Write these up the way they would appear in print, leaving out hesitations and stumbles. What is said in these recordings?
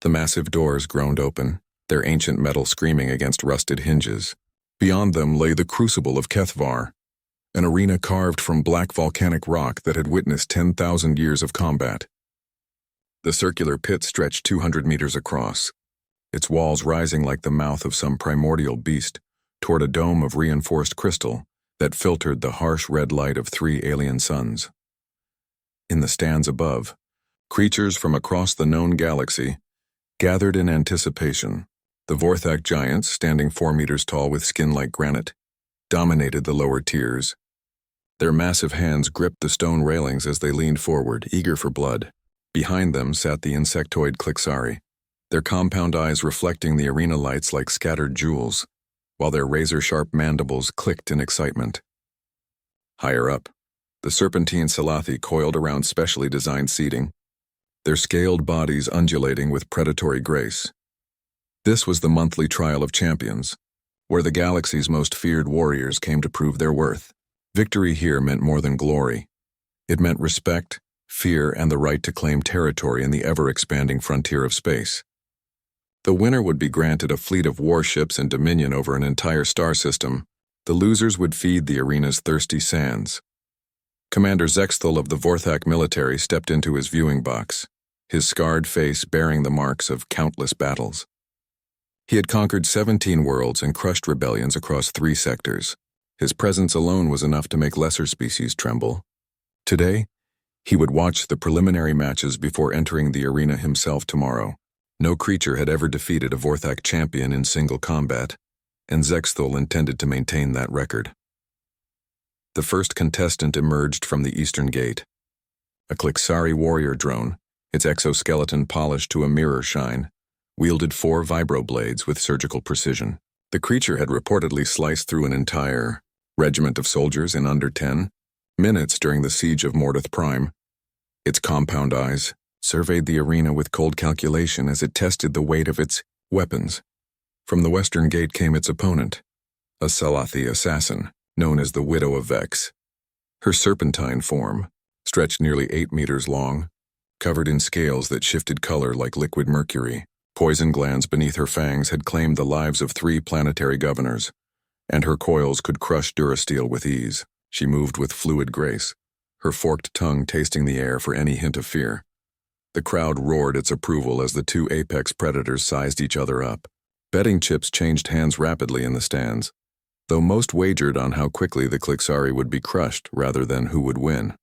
The massive doors groaned open, their ancient metal screaming against rusted hinges. Beyond them lay the crucible of Kethvar, an arena carved from black volcanic rock that had witnessed 10,000 years of combat. The circular pit stretched 200 meters across, its walls rising like the mouth of some primordial beast toward a dome of reinforced crystal that filtered the harsh red light of 3 alien suns. In the stands above, creatures from across the known galaxy gathered in anticipation. The Vorthak giants, standing 4 meters tall with skin like granite, dominated the lower tiers. Their massive hands gripped the stone railings as they leaned forward, eager for blood. Behind them sat the insectoid Klixari, their compound eyes reflecting the arena lights like scattered jewels, while their razor-sharp mandibles clicked in excitement. Higher up, the serpentine Salathi coiled around specially designed seating, their scaled bodies undulating with predatory grace. This was the monthly trial of champions, where the galaxy's most feared warriors came to prove their worth. Victory here meant more than glory. It meant respect, fear, and the right to claim territory in the ever-expanding frontier of space. The winner would be granted a fleet of warships and dominion over an entire star system. The losers would feed the arena's thirsty sands. Commander Zexthal of the Vorthak military stepped into his viewing box, his scarred face bearing the marks of countless battles. He had conquered 17 worlds and crushed rebellions across 3 sectors. His presence alone was enough to make lesser species tremble. Today, he would watch the preliminary matches before entering the arena himself tomorrow. No creature had ever defeated a Vorthak champion in single combat, and Zexthal intended to maintain that record. The first contestant emerged from the eastern gate. A Klixari warrior drone, its exoskeleton polished to a mirror shine, wielded 4 vibroblades with surgical precision. The creature had reportedly sliced through an entire regiment of soldiers in under 10 minutes during the siege of Mordath Prime. Its compound eyes surveyed the arena with cold calculation as it tested the weight of its weapons. From the western gate came its opponent, a Salathi assassin, known as the Widow of Vex. Her serpentine form, stretched nearly 8 meters long, covered in scales that shifted color like liquid mercury. Poison glands beneath her fangs had claimed the lives of 3 planetary governors, and her coils could crush durasteel with ease. She moved with fluid grace, her forked tongue tasting the air for any hint of fear. The crowd roared its approval as the 2 apex predators sized each other up. Betting chips changed hands rapidly in the stands, though most wagered on how quickly the Klixari would be crushed rather than who would win.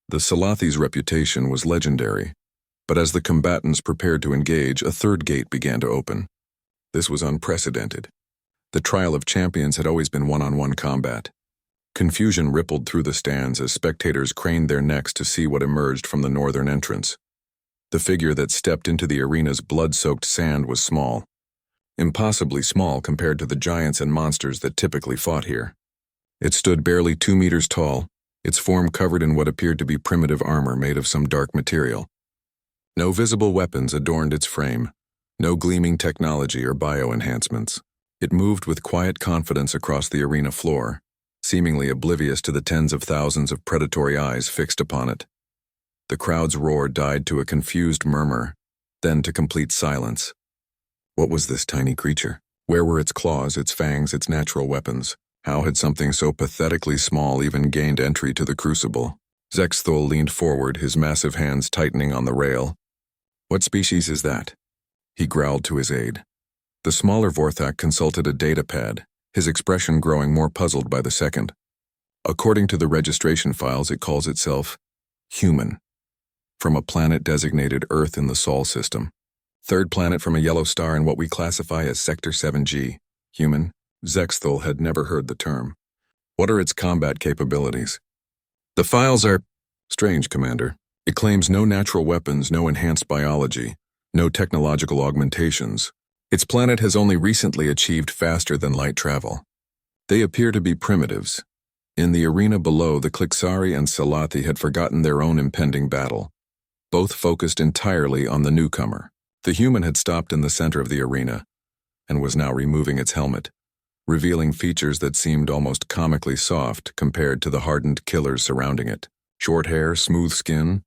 The Salathi's reputation was legendary, but as the combatants prepared to engage, a 3rd gate began to open. This was unprecedented. The trial of champions had always been one-on-one combat. Confusion rippled through the stands as spectators craned their necks to see what emerged from the northern entrance. The figure that stepped into the arena's blood-soaked sand was small, impossibly small compared to the giants and monsters that typically fought here. It stood barely 2 meters tall, its form covered in what appeared to be primitive armor made of some dark material. No visible weapons adorned its frame, no gleaming technology or bio-enhancements. It moved with quiet confidence across the arena floor, seemingly oblivious to the tens of thousands of predatory eyes fixed upon it. The crowd's roar died to a confused murmur, then to complete silence. What was this tiny creature? Where were its claws, its fangs, its natural weapons? How had something so pathetically small even gained entry to the crucible? Zexthal leaned forward, his massive hands tightening on the rail. What species is that? He growled to his aide. The smaller Vorthak consulted a data pad, his expression growing more puzzled by the second. According to the registration files, it calls itself human, from a planet designated Earth in the Sol system. 3rd planet from a yellow star in what we classify as Sector 7G. Human. Zexthal had never heard the term. What are its combat capabilities? The files are strange, Commander. It claims no natural weapons, no enhanced biology, no technological augmentations. Its planet has only recently achieved faster-than-light travel. They appear to be primitives. In the arena below, the Klixari and Salathi had forgotten their own impending battle, both focused entirely on the newcomer. The human had stopped in the center of the arena and was now removing its helmet, revealing features that seemed almost comically soft compared to the hardened killers surrounding it. Short hair, smooth skin,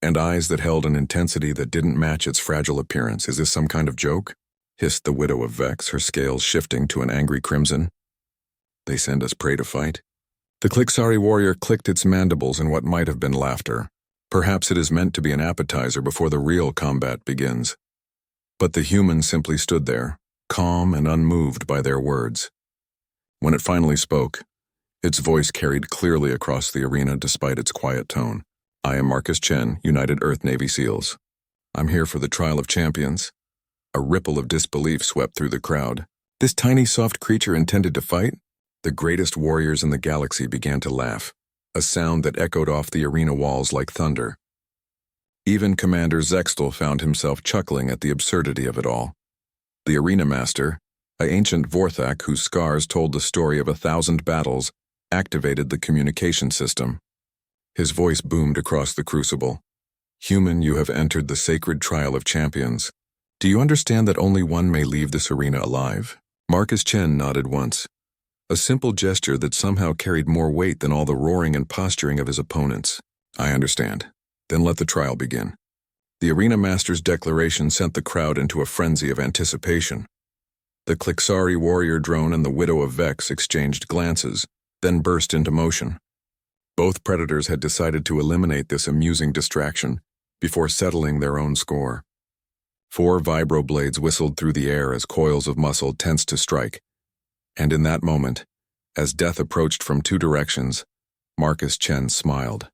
and eyes that held an intensity that didn't match its fragile appearance. Is this some kind of joke? Hissed the widow of Vex, her scales shifting to an angry crimson. They send us prey to fight? The Clixari warrior clicked its mandibles in what might have been laughter. Perhaps it is meant to be an appetizer before the real combat begins. But the human simply stood there, calm and unmoved by their words. When it finally spoke, its voice carried clearly across the arena despite its quiet tone. I am Marcus Chen, United Earth Navy SEALs. I'm here for the trial of champions. A ripple of disbelief swept through the crowd. This tiny soft creature intended to fight? The greatest warriors in the galaxy began to laugh, a sound that echoed off the arena walls like thunder. Even Commander Zextel found himself chuckling at the absurdity of it all. The arena master, an ancient Vorthak whose scars told the story of 1,000 battles, activated the communication system. His voice boomed across the crucible. Human, you have entered the sacred trial of champions. Do you understand that only one may leave this arena alive? Marcus Chen nodded once, a simple gesture that somehow carried more weight than all the roaring and posturing of his opponents. I understand. Then let the trial begin. The arena master's declaration sent the crowd into a frenzy of anticipation. The Clixari warrior drone and the widow of Vex exchanged glances, then burst into motion. Both predators had decided to eliminate this amusing distraction before settling their own score. 4 vibroblades whistled through the air as coils of muscle tensed to strike. And in that moment, as death approached from 2 directions, Marcus Chen smiled.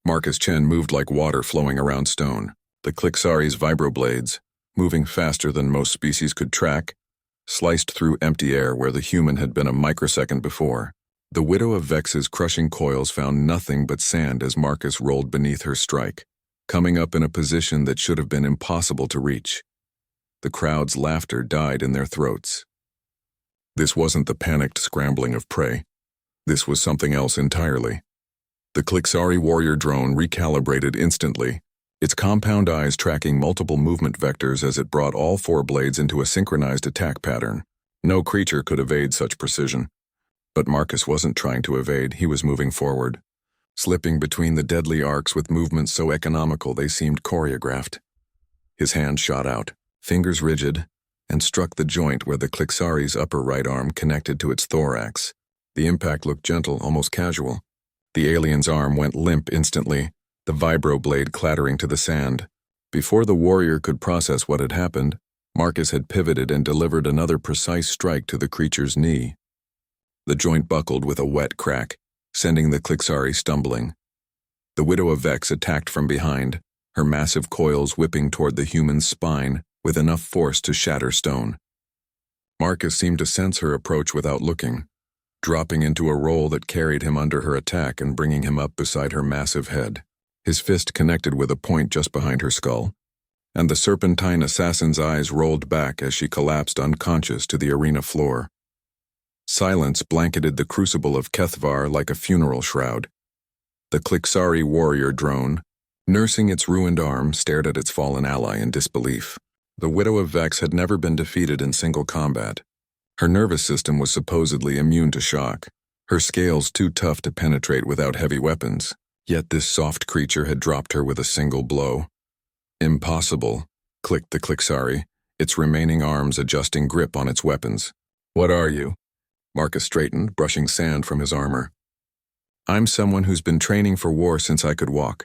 Marcus Chen moved like water flowing around stone. The Clixari's vibroblades, moving faster than most species could track, sliced through empty air where the human had been a microsecond before. The widow of Vex's crushing coils found nothing but sand as Marcus rolled beneath her strike, coming up in a position that should have been impossible to reach. The crowd's laughter died in their throats. This wasn't the panicked scrambling of prey. This was something else entirely. The Clixari warrior drone recalibrated instantly, its compound eyes tracking multiple movement vectors as it brought all 4 blades into a synchronized attack pattern. No creature could evade such precision. But Marcus wasn't trying to evade, he was moving forward, slipping between the deadly arcs with movements so economical they seemed choreographed. His hand shot out, fingers rigid, and struck the joint where the Clixari's upper right arm connected to its thorax. The impact looked gentle, almost casual. The alien's arm went limp instantly, the vibroblade clattering to the sand. Before the warrior could process what had happened, Marcus had pivoted and delivered another precise strike to the creature's knee. The joint buckled with a wet crack, sending the Clixari stumbling. The widow of Vex attacked from behind, her massive coils whipping toward the human's spine with enough force to shatter stone. Marcus seemed to sense her approach without looking, dropping into a roll that carried him under her attack and bringing him up beside her massive head. His fist connected with a point just behind her skull, and the serpentine assassin's eyes rolled back as she collapsed unconscious to the arena floor. Silence blanketed the crucible of Kethvar like a funeral shroud. The Clixari warrior drone, nursing its ruined arm, stared at its fallen ally in disbelief. The widow of Vex had never been defeated in single combat. Her nervous system was supposedly immune to shock, her scales too tough to penetrate without heavy weapons. Yet this soft creature had dropped her with a single blow. Impossible, clicked the Clixari, its remaining arms adjusting grip on its weapons. What are you? Marcus straightened, brushing sand from his armor. I'm someone who's been training for war since I could walk.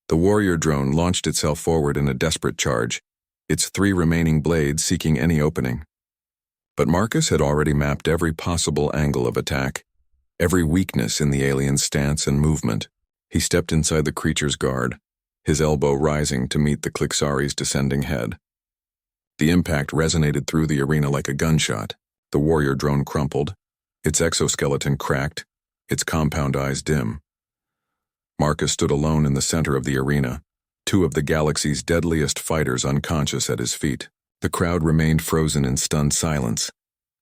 The warrior drone launched itself forward in a desperate charge, its 3 remaining blades seeking any opening. But Marcus had already mapped every possible angle of attack, every weakness in the alien's stance and movement. He stepped inside the creature's guard, his elbow rising to meet the Clixari's descending head. The impact resonated through the arena like a gunshot. The warrior drone crumpled, its exoskeleton cracked, its compound eyes dim. Marcus stood alone in the center of the arena, 2 of the galaxy's deadliest fighters unconscious at his feet. The crowd remained frozen in stunned silence,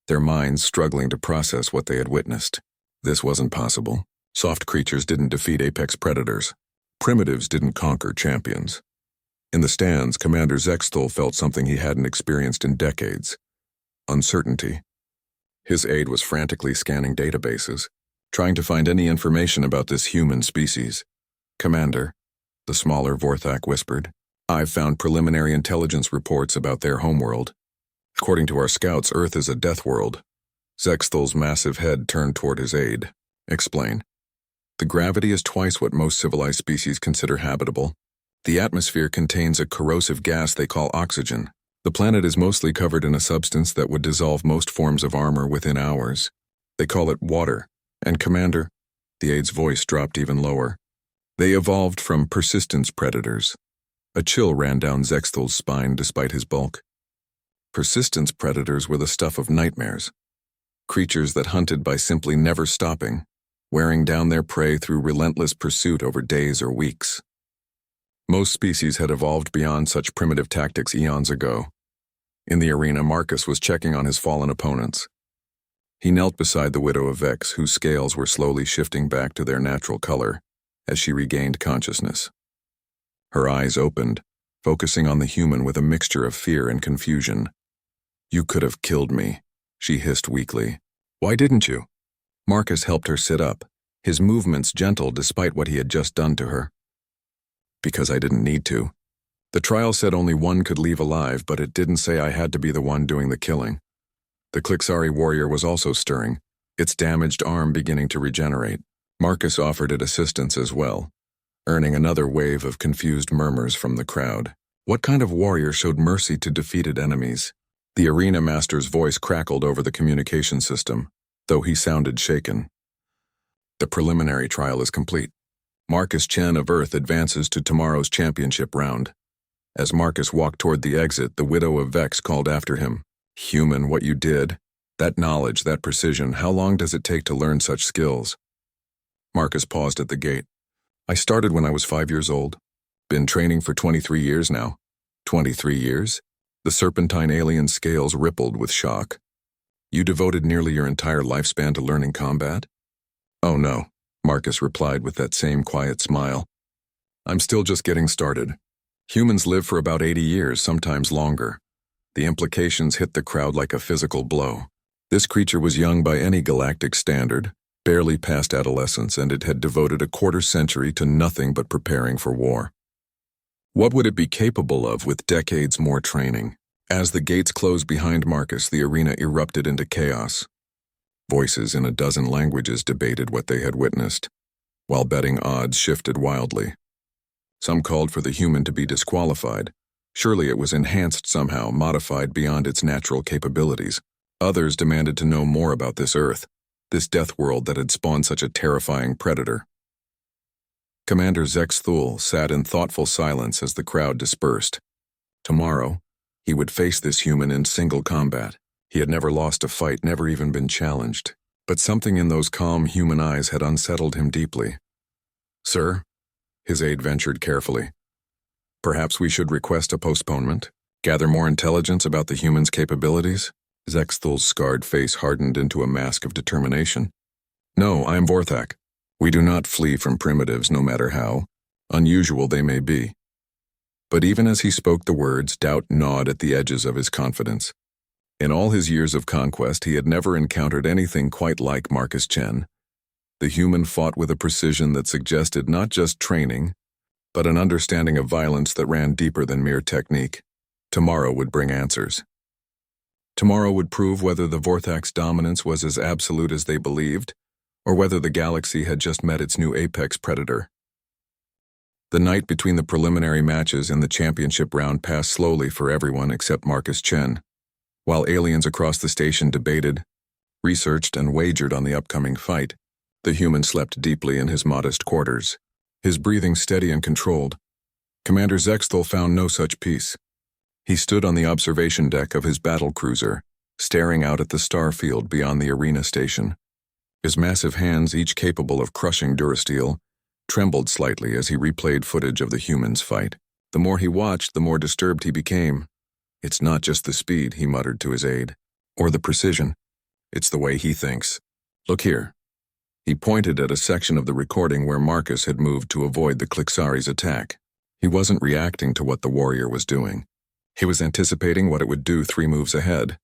their minds struggling to process what they had witnessed. This wasn't possible. Soft creatures didn't defeat apex predators. Primitives didn't conquer champions. In the stands, Commander Zextel felt something he hadn't experienced in decades: uncertainty. His aide was frantically scanning databases, trying to find any information about this human species. Commander, the smaller Vorthak whispered. "I've found preliminary intelligence reports about their homeworld. According to our scouts, Earth is a death world." Zexthal's massive head turned toward his aide. "Explain." "The gravity is twice what most civilized species consider habitable. The atmosphere contains a corrosive gas they call oxygen. The planet is mostly covered in a substance that would dissolve most forms of armor within hours. They call it water. And Commander," the aide's voice dropped even lower, "they evolved from persistence predators." A chill ran down Zexthal's spine despite his bulk. Persistence predators were the stuff of nightmares. Creatures that hunted by simply never stopping, wearing down their prey through relentless pursuit over days or weeks. Most species had evolved beyond such primitive tactics eons ago. In the arena, Marcus was checking on his fallen opponents. He knelt beside the widow of Vex, whose scales were slowly shifting back to their natural color as she regained consciousness. Her eyes opened, focusing on the human with a mixture of fear and confusion. "You could have killed me," she hissed weakly. "Why didn't you?" Marcus helped her sit up, his movements gentle despite what he had just done to her. "Because I didn't need to. The trial said only one could leave alive, but it didn't say I had to be the one doing the killing." The Klixari warrior was also stirring, its damaged arm beginning to regenerate. Marcus offered it assistance as well, earning another wave of confused murmurs from the crowd. What kind of warrior showed mercy to defeated enemies? The arena master's voice crackled over the communication system, though he sounded shaken. "The preliminary trial is complete. Marcus Chen of Earth advances to tomorrow's championship round." As Marcus walked toward the exit, the widow of Vex called after him. "Human, what you did. That knowledge, that precision, how long does it take to learn such skills?" Marcus paused at the gate. "I started when I was 5 years old. Been training for 23 years now." 23 years? The serpentine alien scales rippled with shock. "You devoted nearly your entire lifespan to learning combat?" "Oh no," Marcus replied with that same quiet smile. "I'm still just getting started. Humans live for about 80 years, sometimes longer." The implications hit the crowd like a physical blow. This creature was young by any galactic standard, barely past adolescence, and it had devoted a quarter-century to nothing but preparing for war. What would it be capable of with decades more training? As the gates closed behind Marcus, the arena erupted into chaos. Voices in a dozen languages debated what they had witnessed, while betting odds shifted wildly. Some called for the human to be disqualified. Surely it was enhanced somehow, modified beyond its natural capabilities. Others demanded to know more about this Earth, this death world that had spawned such a terrifying predator. Commander Zexthul sat in thoughtful silence as the crowd dispersed. Tomorrow, he would face this human in single combat. He had never lost a fight, never even been challenged. But something in those calm human eyes had unsettled him deeply. "Sir," his aide ventured carefully, "perhaps we should request a postponement? Gather more intelligence about the human's capabilities?" Zexthul's scarred face hardened into a mask of determination. "No, I am Vorthak. We do not flee from primitives, no matter how unusual they may be." But even as he spoke the words, doubt gnawed at the edges of his confidence. In all his years of conquest, he had never encountered anything quite like Marcus Chen. The human fought with a precision that suggested not just training, but an understanding of violence that ran deeper than mere technique. Tomorrow would bring answers. Tomorrow would prove whether the Vorthak's dominance was as absolute as they believed, or whether the galaxy had just met its new apex predator. The night between the preliminary matches and the championship round passed slowly for everyone except Marcus Chen. While aliens across the station debated, researched, and wagered on the upcoming fight, the human slept deeply in his modest quarters, his breathing steady and controlled. Commander Zexthul found no such peace. He stood on the observation deck of his battle cruiser, staring out at the star field beyond the arena station. His massive hands, each capable of crushing Durasteel, trembled slightly as he replayed footage of the human's fight. The more he watched, the more disturbed he became. "It's not just the speed," he muttered to his aide, "or the precision. It's the way he thinks. Look here." He pointed at a section of the recording where Marcus had moved to avoid the Klixari's attack. He wasn't reacting to what the warrior was doing. He was anticipating what it would do 3 moves ahead.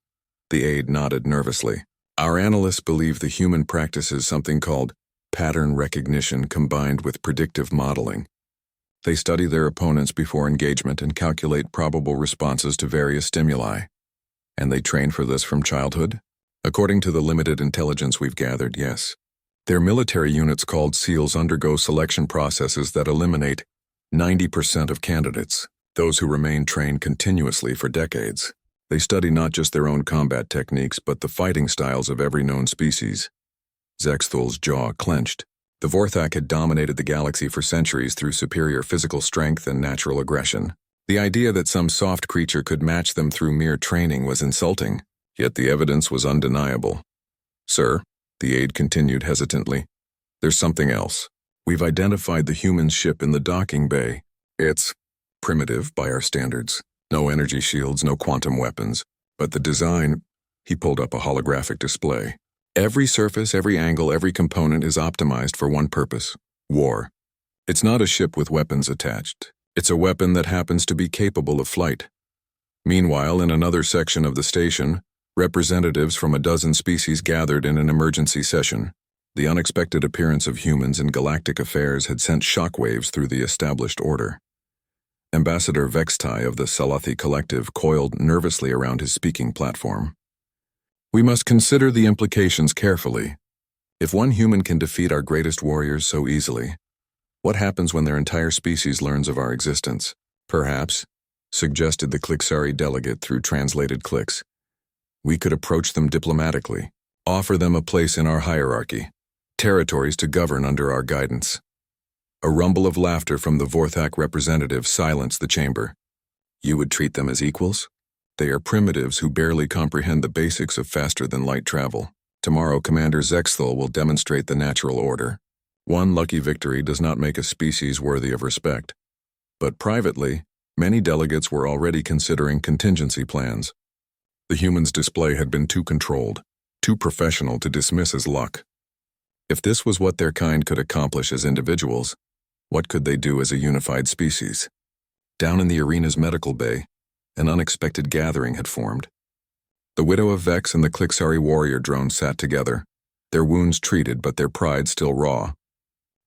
The aide nodded nervously. "Our analysts believe the human practices something called pattern recognition combined with predictive modeling. They study their opponents before engagement and calculate probable responses to various stimuli. And they train for this from childhood? According to the limited intelligence we've gathered, yes. Their military units called SEALs undergo selection processes that eliminate 90% of candidates, those who remain trained continuously for decades. They study not just their own combat techniques, but the fighting styles of every known species. Zexthul's jaw clenched. The Vorthak had dominated the galaxy for centuries through superior physical strength and natural aggression. The idea that some soft creature could match them through mere training was insulting, yet the evidence was undeniable. Sir, the aide continued hesitantly, there's something else. We've identified the human ship in the docking bay. It's primitive by our standards. No energy shields, no quantum weapons. But the design, he pulled up a holographic display. Every surface, every angle, every component is optimized for one purpose: war. It's not a ship with weapons attached. It's a weapon that happens to be capable of flight. Meanwhile, in another section of the station, representatives from a dozen species gathered in an emergency session. The unexpected appearance of humans in galactic affairs had sent shockwaves through the established order. Ambassador Vextai of the Salathi Collective coiled nervously around his speaking platform. We must consider the implications carefully. If one human can defeat our greatest warriors so easily, what happens when their entire species learns of our existence? Perhaps, suggested the Klixari delegate through translated clicks, we could approach them diplomatically, offer them a place in our hierarchy, territories to govern under our guidance. A rumble of laughter from the Vorthak representative silenced the chamber. You would treat them as equals? They are primitives who barely comprehend the basics of faster-than-light travel. Tomorrow, Commander Zexthul will demonstrate the natural order. One lucky victory does not make a species worthy of respect. But privately, many delegates were already considering contingency plans. The humans' display had been too controlled, too professional to dismiss as luck. If this was what their kind could accomplish as individuals, what could they do as a unified species? Down in the arena's medical bay, an unexpected gathering had formed. The widow of Vex and the Klixari warrior drone sat together, their wounds treated but their pride still raw.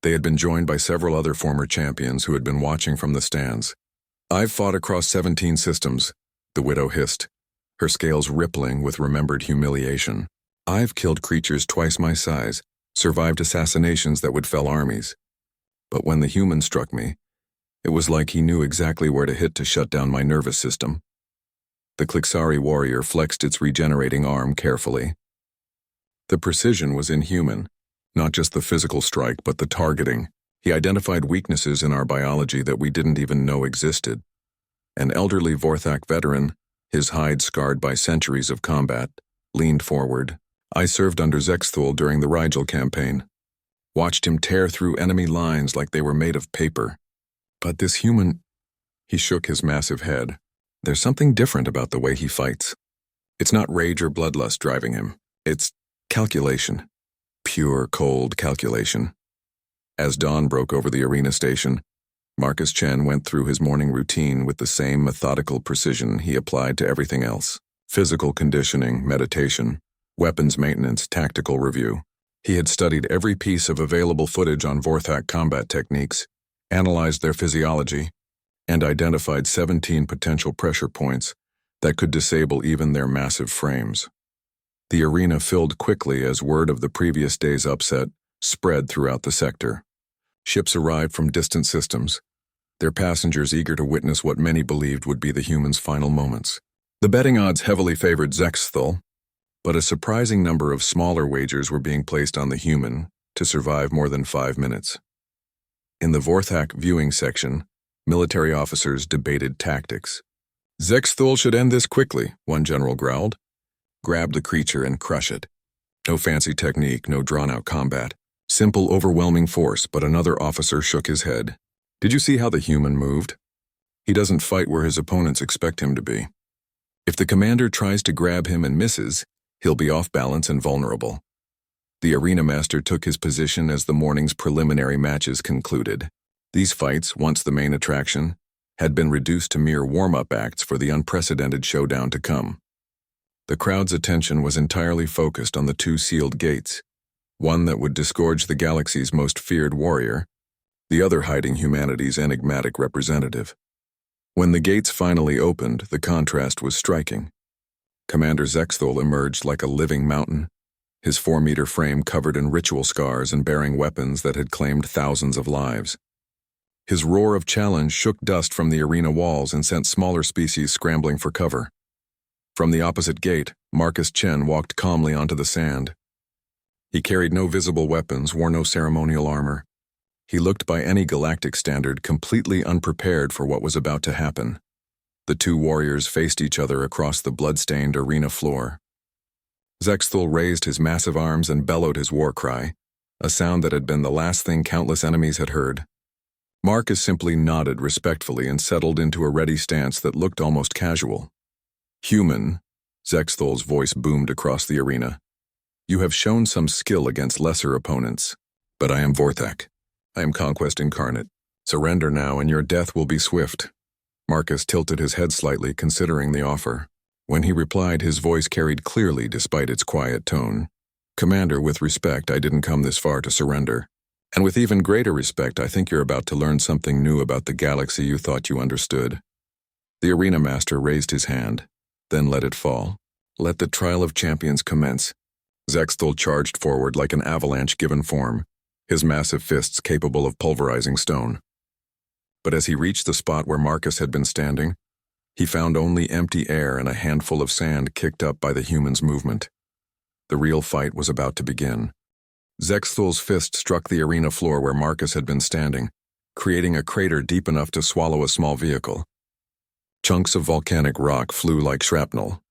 They had been joined by several other former champions who had been watching from the stands. I've fought across 17 systems, the widow hissed, her scales rippling with remembered humiliation. I've killed creatures twice my size, survived assassinations that would fell armies. But when the human struck me, it was like he knew exactly where to hit to shut down my nervous system. The Klixari warrior flexed its regenerating arm carefully. The precision was inhuman, not just the physical strike, but the targeting. He identified weaknesses in our biology that we didn't even know existed. An elderly Vorthak veteran, his hide scarred by centuries of combat, leaned forward. I served under Zexthul during the Rigel campaign. Watched him tear through enemy lines like they were made of paper. But this human... He shook his massive head. There's something different about the way he fights. It's not rage or bloodlust driving him. It's calculation. Pure, cold calculation. As dawn broke over the arena station, Marcus Chen went through his morning routine with the same methodical precision he applied to everything else. Physical conditioning, meditation, weapons maintenance, tactical review. He had studied every piece of available footage on Vorthak combat techniques, analyzed their physiology, and identified 17 potential pressure points that could disable even their massive frames. The arena filled quickly as word of the previous day's upset spread throughout the sector. Ships arrived from distant systems, their passengers eager to witness what many believed would be the humans' final moments. The betting odds heavily favored Zexthul, but a surprising number of smaller wagers were being placed on the human to survive more than 5 minutes. In the Vorthak viewing section, military officers debated tactics. Zexthul should end this quickly, one general growled. Grab the creature and crush it. No fancy technique, no drawn-out combat. Simple, overwhelming force, but another officer shook his head. Did you see how the human moved? He doesn't fight where his opponents expect him to be. If the commander tries to grab him and misses, he'll be off balance and vulnerable. The arena master took his position as the morning's preliminary matches concluded. These fights, once the main attraction, had been reduced to mere warm-up acts for the unprecedented showdown to come. The crowd's attention was entirely focused on the 2 sealed gates, one that would disgorge the galaxy's most feared warrior, the other hiding humanity's enigmatic representative. When the gates finally opened, the contrast was striking. Commander Zexthul emerged like a living mountain, his 4-meter frame covered in ritual scars and bearing weapons that had claimed thousands of lives. His roar of challenge shook dust from the arena walls and sent smaller species scrambling for cover. From the opposite gate, Marcus Chen walked calmly onto the sand. He carried no visible weapons, wore no ceremonial armor. He looked by any galactic standard completely unprepared for what was about to happen. The two warriors faced each other across the blood-stained arena floor. Zexthul raised his massive arms and bellowed his war cry, a sound that had been the last thing countless enemies had heard. Marcus simply nodded respectfully and settled into a ready stance that looked almost casual. "Human," Zexthul's voice boomed across the arena. "You have shown some skill against lesser opponents, but I am Vorthak. I am Conquest incarnate. Surrender now and your death will be swift." Marcus tilted his head slightly, considering the offer. When he replied, his voice carried clearly despite its quiet tone. "Commander, with respect, I didn't come this far to surrender. And with even greater respect, I think you're about to learn something new about the galaxy you thought you understood." The arena master raised his hand, then let it fall. "Let the trial of champions commence." Zexthul charged forward like an avalanche given form, his massive fists capable of pulverizing stone. But as he reached the spot where Marcus had been standing, he found only empty air and a handful of sand kicked up by the human's movement. The real fight was about to begin. Zexthul's fist struck the arena floor where Marcus had been standing, creating a crater deep enough to swallow a small vehicle. Chunks of volcanic rock flew like shrapnel,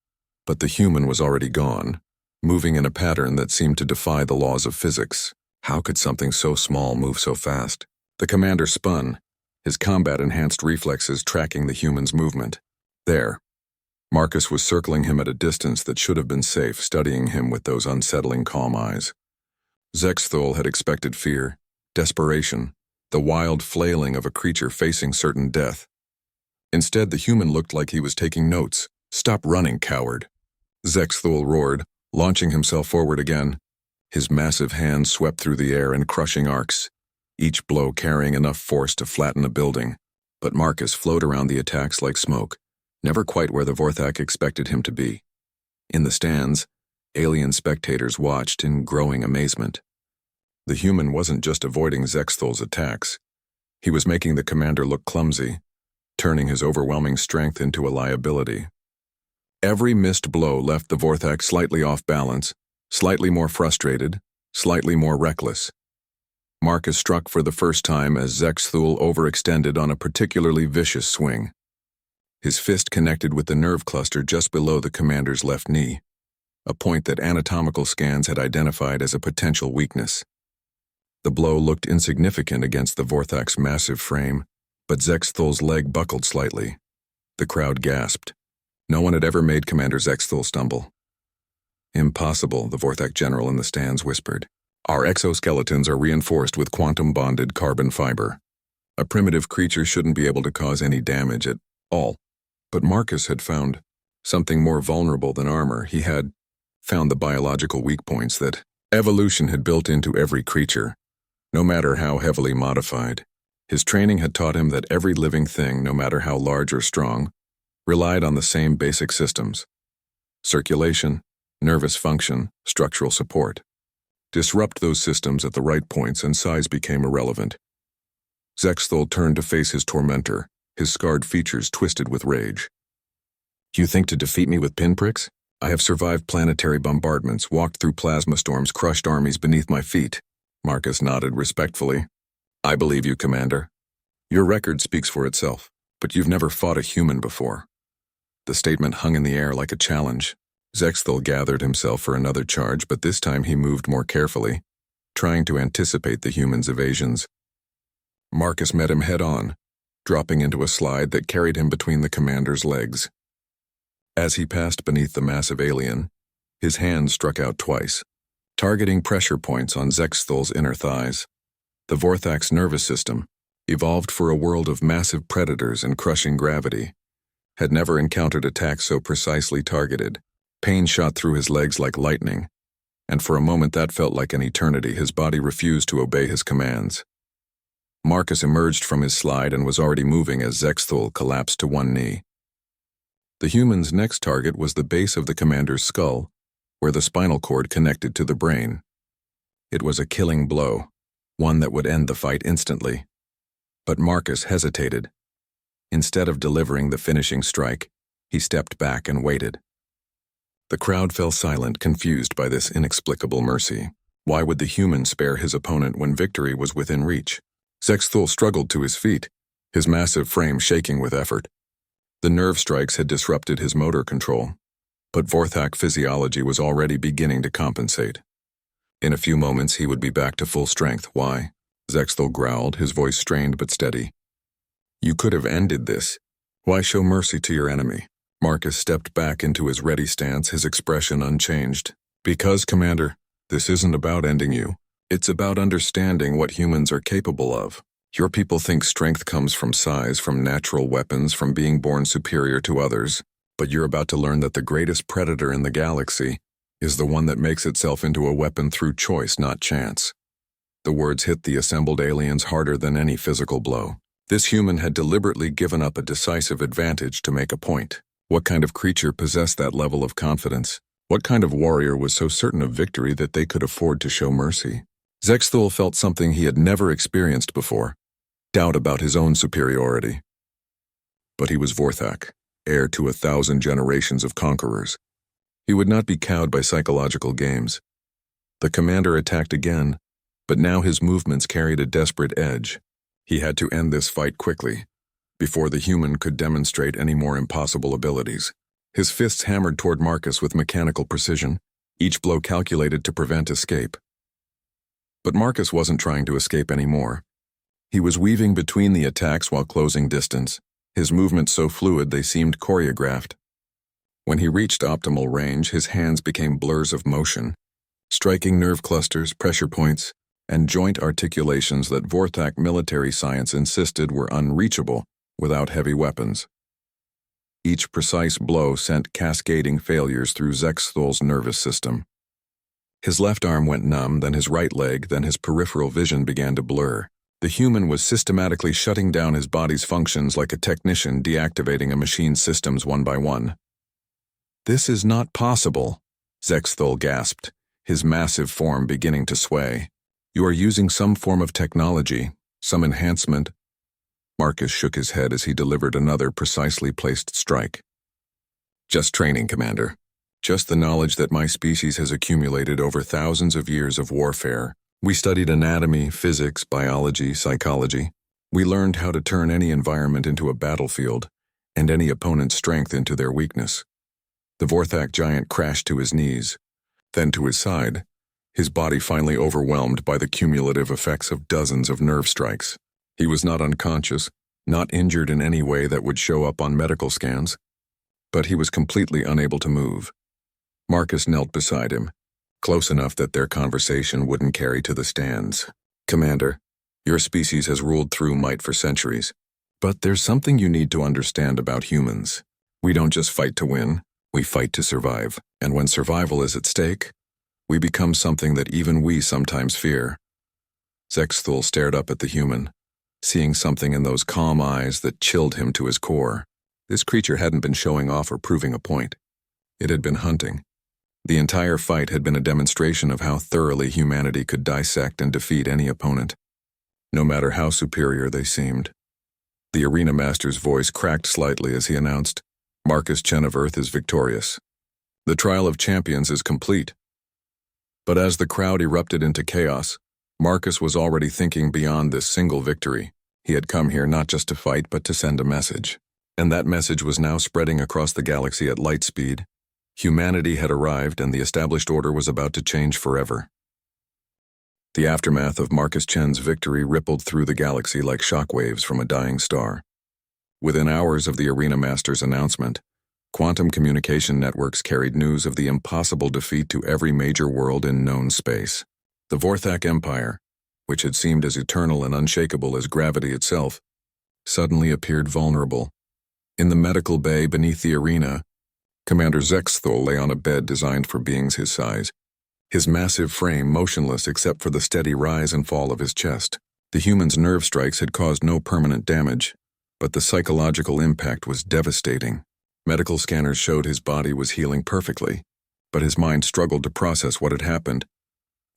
but the human was already gone, moving in a pattern that seemed to defy the laws of physics. How could something so small move so fast? The commander spun, his combat-enhanced reflexes tracking the human's movement. There. Marcus was circling him at a distance that should have been safe, studying him with those unsettling calm eyes. Zexthul had expected fear, desperation, the wild flailing of a creature facing certain death. Instead, the human looked like he was taking notes. "Stop running, coward!" Zexthul roared, launching himself forward again. His massive hands swept through the air in crushing arcs, each blow carrying enough force to flatten a building. But Marcus flowed around the attacks like smoke, never quite where the Vorthak expected him to be. In the stands, alien spectators watched in growing amazement. The human wasn't just avoiding Zexthul's attacks. He was making the commander look clumsy, turning his overwhelming strength into a liability. Every missed blow left the Vorthak slightly off balance, slightly more frustrated, slightly more reckless. Marcus struck for the first time as Zexthul overextended on a particularly vicious swing. His fist connected with the nerve cluster just below the commander's left knee, a point that anatomical scans had identified as a potential weakness. The blow looked insignificant against the Vorthak's massive frame, but Zexthul's leg buckled slightly. The crowd gasped. No one had ever made Commander Zexthul stumble. "Impossible," the Vorthak general in the stands whispered. "Our exoskeletons are reinforced with quantum-bonded carbon fiber. A primitive creature shouldn't be able to cause any damage at all." But Marcus had found something more vulnerable than armor. He had found the biological weak points that evolution had built into every creature, no matter how heavily modified. His training had taught him that every living thing, no matter how large or strong, relied on the same basic systems: circulation, nervous function, structural support. Disrupt those systems at the right points and size became irrelevant. Zexthul turned to face his tormentor, his scarred features twisted with rage. "You think to defeat me with pinpricks? I have survived planetary bombardments, walked through plasma storms, crushed armies beneath my feet." Marcus nodded respectfully. "I believe you, Commander. Your record speaks for itself, but you've never fought a human before." The statement hung in the air like a challenge. Zexthul gathered himself for another charge, but this time he moved more carefully, trying to anticipate the human's evasions. Marcus met him head-on, dropping into a slide that carried him between the commander's legs. As he passed beneath the massive alien, his hand struck out twice, targeting pressure points on Zexthul's inner thighs. The Vorthak's nervous system, evolved for a world of massive predators and crushing gravity, had never encountered attacks so precisely targeted. Pain shot through his legs like lightning, and for a moment that felt like an eternity. His body refused to obey his commands. Marcus emerged from his slide and was already moving as Zexthul collapsed to one knee. The human's next target was the base of the commander's skull, where the spinal cord connected to the brain. It was a killing blow, one that would end the fight instantly. But Marcus hesitated. Instead of delivering the finishing strike, he stepped back and waited. The crowd fell silent, confused by this inexplicable mercy. Why would the human spare his opponent when victory was within reach? Zexthul struggled to his feet, his massive frame shaking with effort. The nerve strikes had disrupted his motor control, but Vorthak physiology was already beginning to compensate. In a few moments he would be back to full strength. Why? Zexthul growled, his voice strained but steady. You could have ended this. Why show mercy to your enemy? Marcus stepped back into his ready stance, his expression unchanged. Because, Commander, this isn't about ending you. It's about understanding what humans are capable of. Your people think strength comes from size, from natural weapons, from being born superior to others, but you're about to learn that the greatest predator in the galaxy is the one that makes itself into a weapon through choice, not chance. The words hit the assembled aliens harder than any physical blow. This human had deliberately given up a decisive advantage to make a point. What kind of creature possessed that level of confidence? What kind of warrior was so certain of victory that they could afford to show mercy? Zexthul felt something he had never experienced before, doubt about his own superiority. But he was Vorthak, heir to 1,000 generations of conquerors. He would not be cowed by psychological games. The commander attacked again, but now his movements carried a desperate edge. He had to end this fight quickly, before the human could demonstrate any more impossible abilities. His fists hammered toward Marcus with mechanical precision, each blow calculated to prevent escape. But Marcus wasn't trying to escape anymore. He was weaving between the attacks while closing distance, his movements so fluid they seemed choreographed. When he reached optimal range, his hands became blurs of motion, striking nerve clusters, pressure points, and joint articulations that Vorthak military science insisted were unreachable without heavy weapons. Each precise blow sent cascading failures through Zexthul's nervous system. His left arm went numb, then his right leg, then his peripheral vision began to blur. The human was systematically shutting down his body's functions like a technician deactivating a machine's systems one by one. This is not possible, Zexthul gasped, his massive form beginning to sway. You are using some form of technology, some enhancement. Marcus shook his head as he delivered another precisely placed strike. Just training, Commander. Just the knowledge that my species has accumulated over thousands of years of warfare. We studied anatomy, physics, biology, psychology. We learned how to turn any environment into a battlefield, and any opponent's strength into their weakness. The Vorthak giant crashed to his knees, then to his side, his body finally overwhelmed by the cumulative effects of dozens of nerve strikes. He was not unconscious, not injured in any way that would show up on medical scans, but he was completely unable to move. Marcus knelt beside him, close enough that their conversation wouldn't carry to the stands. Commander, your species has ruled through might for centuries, but there's something you need to understand about humans. We don't just fight to win, we fight to survive, and when survival is at stake, we become something that even we sometimes fear. Zexthul stared up at the human, seeing something in those calm eyes that chilled him to his core. This creature hadn't been showing off or proving a point. It had been hunting. The entire fight had been a demonstration of how thoroughly humanity could dissect and defeat any opponent, no matter how superior they seemed. The arena master's voice cracked slightly as he announced, Marcus Cheneverth is victorious. The trial of champions is complete. But as the crowd erupted into chaos, Marcus was already thinking beyond this single victory. He had come here not just to fight, but to send a message. And that message was now spreading across the galaxy at light speed. Humanity had arrived, and the established order was about to change forever. The aftermath of Marcus Chen's victory rippled through the galaxy like shockwaves from a dying star. Within hours of the arena master's announcement, quantum communication networks carried news of the impossible defeat to every major world in known space. The Vorthak Empire, which had seemed as eternal and unshakable as gravity itself, suddenly appeared vulnerable. In the medical bay beneath the arena, Commander Zexthul lay on a bed designed for beings his size, his massive frame motionless except for the steady rise and fall of his chest. The human's nerve strikes had caused no permanent damage, but the psychological impact was devastating. Medical scanners showed his body was healing perfectly, but his mind struggled to process what had happened.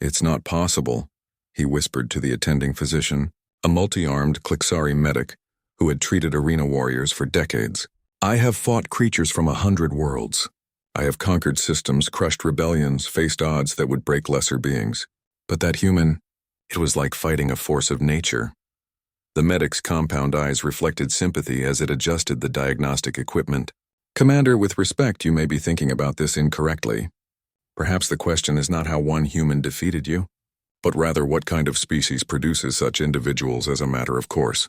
"It's not possible," he whispered to the attending physician, a multi-armed Klixari medic who had treated arena warriors for decades. "I have fought creatures from 100 worlds. I have conquered systems, crushed rebellions, faced odds that would break lesser beings. But that human, it was like fighting a force of nature." The medic's compound eyes reflected sympathy as it adjusted the diagnostic equipment. "Commander, with respect, you may be thinking about this incorrectly. Perhaps the question is not how one human defeated you, but rather what kind of species produces such individuals as a matter of course."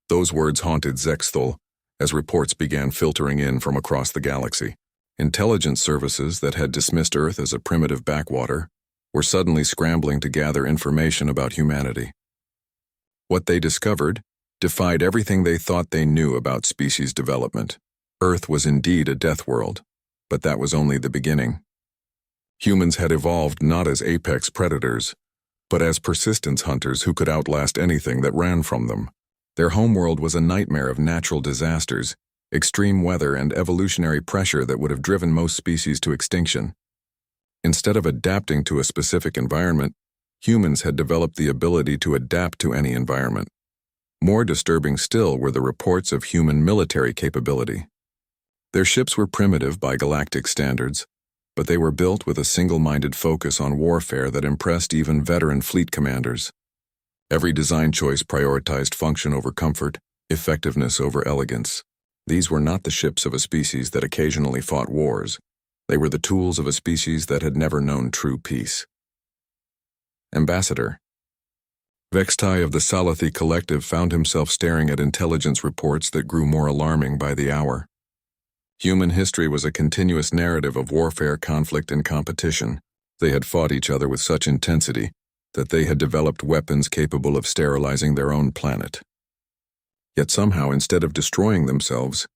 Those words haunted Zexthul as reports began filtering in from across the galaxy. Intelligence services that had dismissed Earth as a primitive backwater were suddenly scrambling to gather information about humanity. What they discovered defied everything they thought they knew about species development. Earth was indeed a death world, but that was only the beginning. Humans had evolved not as apex predators, but as persistence hunters who could outlast anything that ran from them. Their homeworld was a nightmare of natural disasters, extreme weather, and evolutionary pressure that would have driven most species to extinction. Instead of adapting to a specific environment, humans had developed the ability to adapt to any environment. More disturbing still were the reports of human military capability. Their ships were primitive by galactic standards, but they were built with a single-minded focus on warfare that impressed even veteran fleet commanders. Every design choice prioritized function over comfort, effectiveness over elegance. These were not the ships of a species that occasionally fought wars. They were the tools of a species that had never known true peace. Ambassador. Vextai of the Salathi Collective found himself staring at intelligence reports that grew more alarming by the hour. Human history was a continuous narrative of warfare, conflict, and competition. They had fought each other with such intensity that they had developed weapons capable of sterilizing their own planet. Yet somehow, instead of destroying themselves,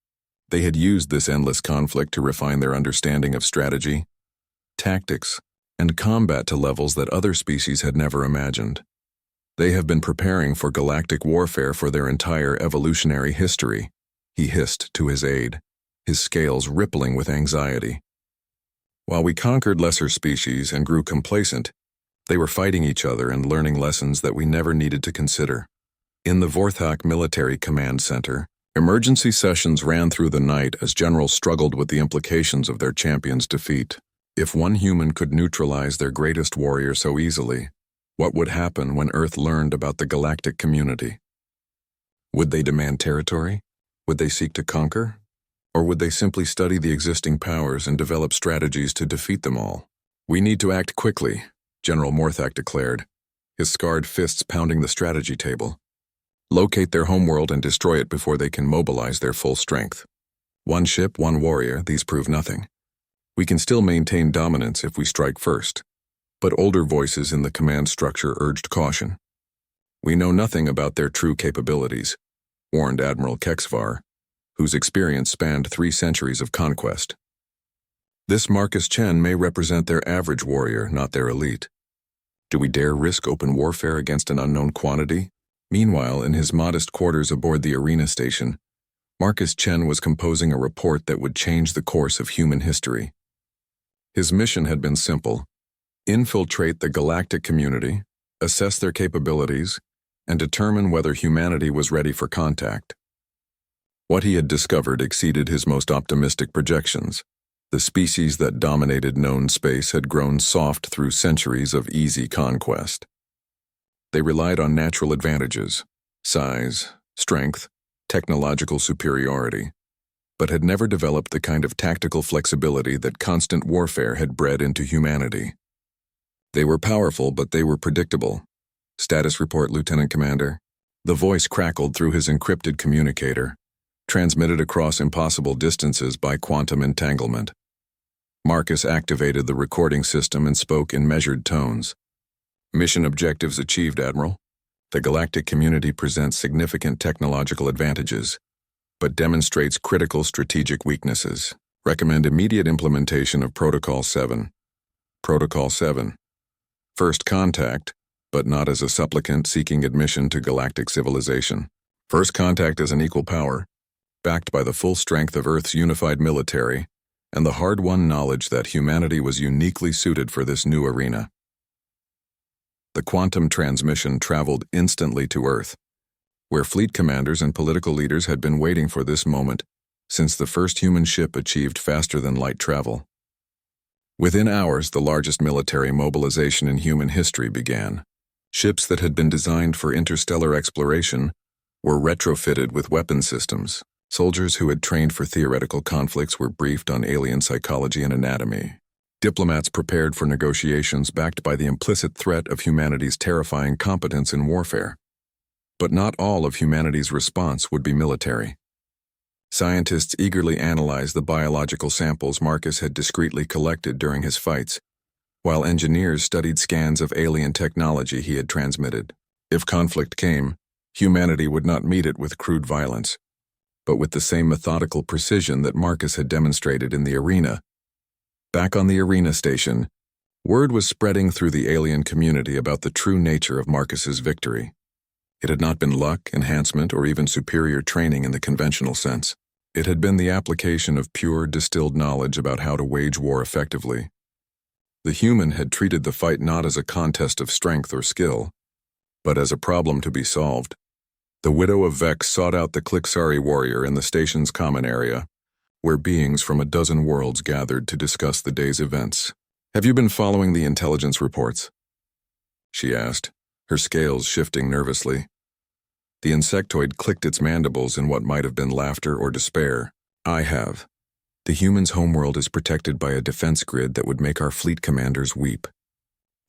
they had used this endless conflict to refine their understanding of strategy, tactics, and combat to levels that other species had never imagined. They have been preparing for galactic warfare for their entire evolutionary history, he hissed to his aide, his scales rippling with anxiety. While we conquered lesser species and grew complacent, they were fighting each other and learning lessons that we never needed to consider. In the Vorthak Military Command Center, emergency sessions ran through the night as generals struggled with the implications of their champion's defeat. If one human could neutralize their greatest warrior so easily, what would happen when Earth learned about the galactic community? Would they demand territory? Would they seek to conquer? Or would they simply study the existing powers and develop strategies to defeat them all? "We need to act quickly," General Morthak declared, his scarred fists pounding the strategy table. "Locate their homeworld and destroy it before they can mobilize their full strength. One ship, one warrior, these prove nothing. We can still maintain dominance if we strike first." But older voices in the command structure urged caution. "We know nothing about their true capabilities," warned Admiral Kexvar, whose experience spanned 3 centuries of conquest. "This Marcus Chen may represent their average warrior, not their elite. Do we dare risk open warfare against an unknown quantity?" Meanwhile, in his modest quarters aboard the arena station, Marcus Chen was composing a report that would change the course of human history. His mission had been simple: infiltrate the galactic community, assess their capabilities, and determine whether humanity was ready for contact. What he had discovered exceeded his most optimistic projections. The species that dominated known space had grown soft through centuries of easy conquest. They relied on natural advantages, size, strength, technological superiority, but had never developed the kind of tactical flexibility that constant warfare had bred into humanity. They were powerful, but they were predictable. "Status report, Lieutenant Commander." The voice crackled through his encrypted communicator, transmitted across impossible distances by quantum entanglement. Marcus activated the recording system and spoke in measured tones. "Mission objectives achieved, Admiral. The galactic community presents significant technological advantages, but demonstrates critical strategic weaknesses. Recommend immediate implementation of Protocol 7. Protocol 7. First contact, but not as a supplicant seeking admission to galactic civilization. First contact as an equal power, backed by the full strength of Earth's unified military, and the hard-won knowledge that humanity was uniquely suited for this new arena. The quantum transmission traveled instantly to Earth, where fleet commanders and political leaders had been waiting for this moment since the first human ship achieved faster-than-light travel. Within hours, the largest military mobilization in human history began. Ships that had been designed for interstellar exploration were retrofitted with weapon systems. Soldiers who had trained for theoretical conflicts were briefed on alien psychology and anatomy. Diplomats prepared for negotiations backed by the implicit threat of humanity's terrifying competence in warfare. But not all of humanity's response would be military. Scientists eagerly analyzed the biological samples Marcus had discreetly collected during his fights, while engineers studied scans of alien technology he had transmitted. If conflict came, humanity would not meet it with crude violence, but with the same methodical precision that Marcus had demonstrated in the arena. Back on the arena station, word was spreading through the alien community about the true nature of Marcus's victory. It had not been luck, enhancement, or even superior training in the conventional sense. It had been the application of pure, distilled knowledge about how to wage war effectively. The human had treated the fight not as a contest of strength or skill, but as a problem to be solved. The widow of Vex sought out the Clixari warrior in the station's common area, where beings from a dozen worlds gathered to discuss the day's events. "Have you been following the intelligence reports?" she asked, her scales shifting nervously. The insectoid clicked its mandibles in what might have been laughter or despair. "I have. The human's homeworld is protected by a defense grid that would make our fleet commanders weep.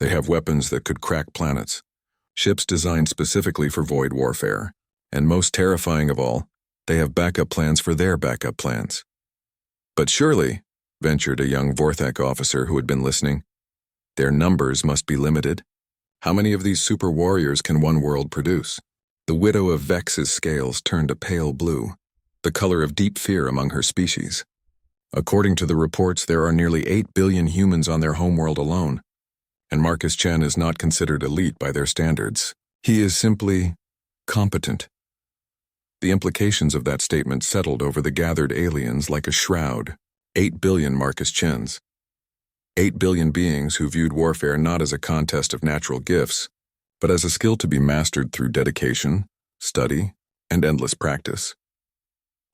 They have weapons that could crack planets, ships designed specifically for void warfare, and most terrifying of all, they have backup plans for their backup plans." "But surely," ventured a young Vorthak officer who had been listening, "their numbers must be limited. How many of these super warriors can one world produce?" The widow of Vex's scales turned a pale blue, the color of deep fear among her species. "According to the reports, there are nearly 8 billion humans on their homeworld alone, and Marcus Chen is not considered elite by their standards. He is simply competent." The implications of that statement settled over the gathered aliens like a shroud. 8 billion Marcus Chens. 8 billion beings who viewed warfare not as a contest of natural gifts, but as a skill to be mastered through dedication, study, and endless practice.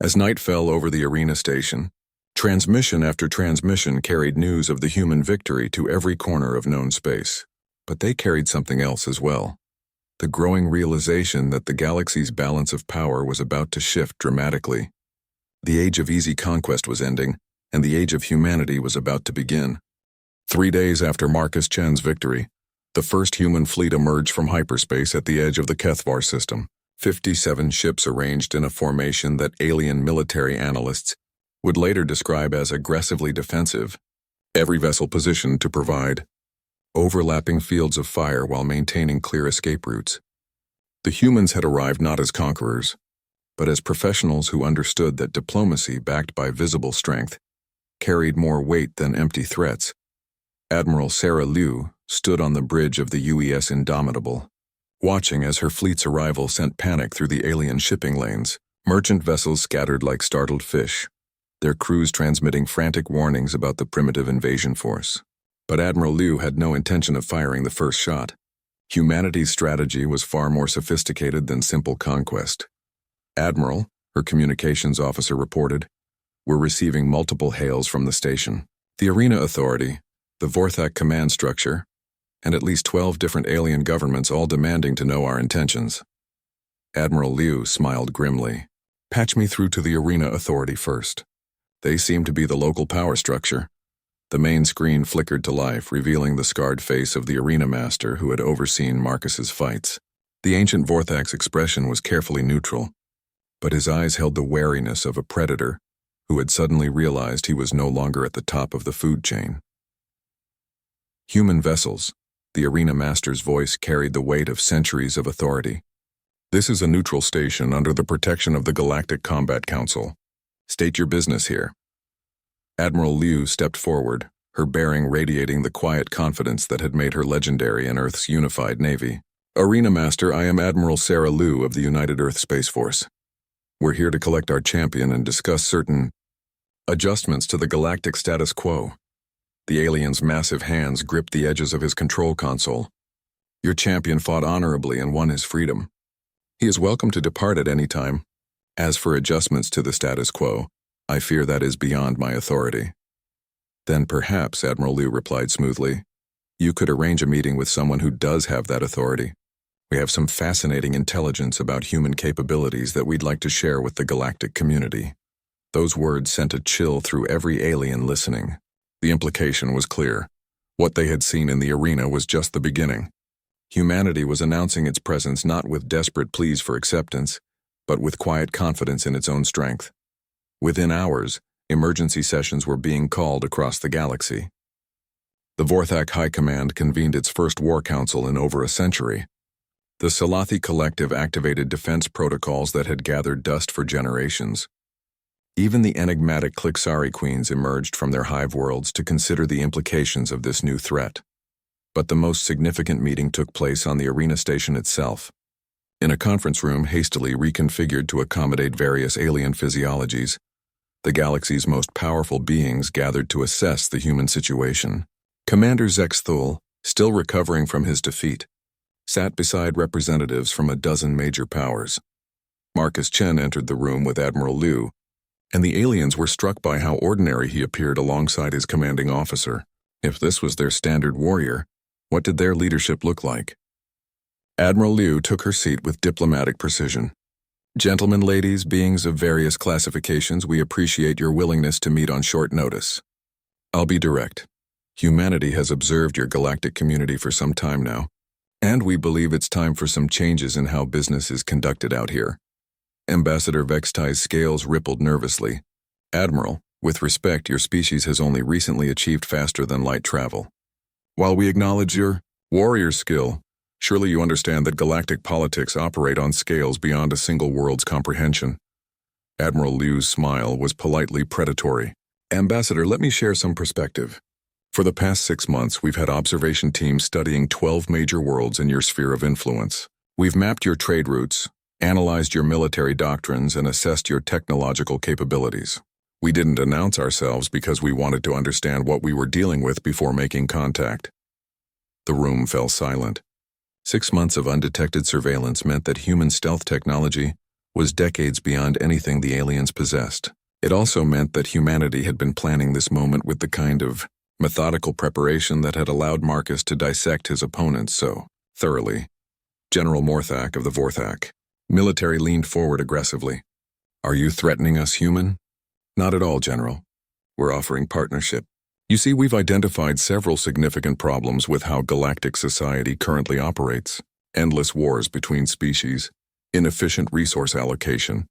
As night fell over the arena station, transmission after transmission carried news of the human victory to every corner of known space. But they carried something else as well. The growing realization that the galaxy's balance of power was about to shift dramatically. The age of easy conquest was ending, and the age of humanity was about to begin. 3 days after Marcus Chen's victory, the first human fleet emerged from hyperspace at the edge of the HFY system. 57 ships arranged in a formation that alien military analysts would later describe as aggressively defensive, every vessel positioned to provide overlapping fields of fire while maintaining clear escape routes. The humans had arrived not as conquerors, but as professionals who understood that diplomacy backed by visible strength carried more weight than empty threats. Admiral Sarah Liu stood on the bridge of the UES Indomitable, watching as her fleet's arrival sent panic through the alien shipping lanes. Merchant vessels scattered like startled fish, their crews transmitting frantic warnings about the primitive invasion force. But Admiral Liu had no intention of firing the first shot. Humanity's strategy was far more sophisticated than simple conquest. "Admiral," her communications officer reported, "we're receiving multiple hails from the station. The Arena Authority, the Vorthak command structure, and at least 12 different alien governments all demanding to know our intentions." Admiral Liu smiled grimly. "Patch me through to the Arena Authority first. They seem to be the local power structure." The main screen flickered to life, revealing the scarred face of the arena master who had overseen Marcus's fights. The ancient Vorthak's expression was carefully neutral, but his eyes held the wariness of a predator who had suddenly realized he was no longer at the top of the food chain. "Human vessels," the arena master's voice carried the weight of centuries of authority. "This is a neutral station under the protection of the Galactic Combat Council. State your business here." Admiral Liu stepped forward, her bearing radiating the quiet confidence that had made her legendary in Earth's unified navy. Arena Master, I am Admiral Sarah Liu of the United Earth Space Force. We're here to collect our champion and discuss certain adjustments to the galactic status quo. The alien's massive hands gripped the edges of his control console. Your champion fought honorably and won his freedom. He is welcome to depart at any time. As for adjustments to the status quo, I fear that is beyond my authority. Then perhaps, Admiral Liu replied smoothly, you could arrange a meeting with someone who does have that authority. We have some fascinating intelligence about human capabilities that we'd like to share with the galactic community. Those words sent a chill through every alien listening. The implication was clear. What they had seen in the arena was just the beginning. Humanity was announcing its presence not with desperate pleas for acceptance, but with quiet confidence in its own strength. Within hours, emergency sessions were being called across the galaxy. The Vorthak High Command convened its first war council in over a century. The Salathi Collective activated defense protocols that had gathered dust for generations. Even the enigmatic Klixari queens emerged from their hive worlds to consider the implications of this new threat. But the most significant meeting took place on the arena station itself. In a conference room hastily reconfigured to accommodate various alien physiologies, the galaxy's most powerful beings gathered to assess the human situation. Commander Zexthul, still recovering from his defeat, sat beside representatives from a dozen major powers. Marcus Chen entered the room with Admiral Liu, and the aliens were struck by how ordinary he appeared alongside his commanding officer. If this was their standard warrior, what did their leadership look like? Admiral Liu took her seat with diplomatic precision. Gentlemen, ladies, beings of various classifications, we appreciate your willingness to meet on short notice. I'll be direct. Humanity has observed your galactic community for some time now, and we believe it's time for some changes in how business is conducted out here. Ambassador Vextai's scales rippled nervously. Admiral, with respect, your species has only recently achieved faster than light travel. While we acknowledge your warrior skill, surely you understand that galactic politics operate on scales beyond a single world's comprehension. Admiral Liu's smile was politely predatory. Ambassador, let me share some perspective. For the past 6 months, we've had observation teams studying 12 major worlds in your sphere of influence. We've mapped your trade routes, analyzed your military doctrines, and assessed your technological capabilities. We didn't announce ourselves because we wanted to understand what we were dealing with before making contact. The room fell silent. 6 months of undetected surveillance meant that human stealth technology was decades beyond anything the aliens possessed. It also meant that humanity had been planning this moment with the kind of methodical preparation that had allowed Marcus to dissect his opponents so thoroughly. General Morthak of the Vorthak. Military leaned forward aggressively. Are you threatening us, human? Not at all, General. We're offering partnership. You see, we've identified several significant problems with how galactic society currently operates. Endless wars between species, inefficient resource allocation,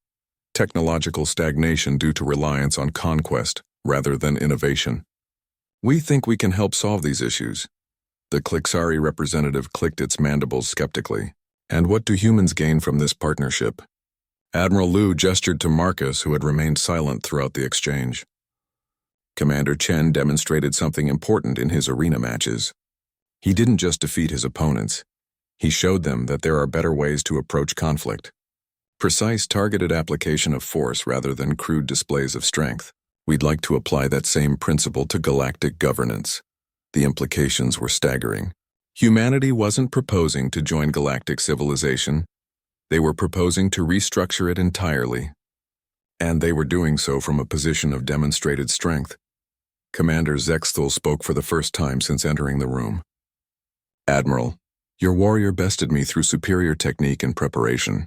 technological stagnation due to reliance on conquest rather than innovation. We think we can help solve these issues. The Klixari representative clicked its mandibles skeptically. And what do humans gain from this partnership? Admiral Liu gestured to Marcus, who had remained silent throughout the exchange. Commander Chen demonstrated something important in his arena matches. He didn't just defeat his opponents. He showed them that there are better ways to approach conflict. Precise, targeted application of force rather than crude displays of strength. We'd like to apply that same principle to galactic governance. The implications were staggering. Humanity wasn't proposing to join galactic civilization. They were proposing to restructure it entirely. And they were doing so from a position of demonstrated strength. Commander Zexthul spoke for the first time since entering the room. Admiral, your warrior bested me through superior technique and preparation.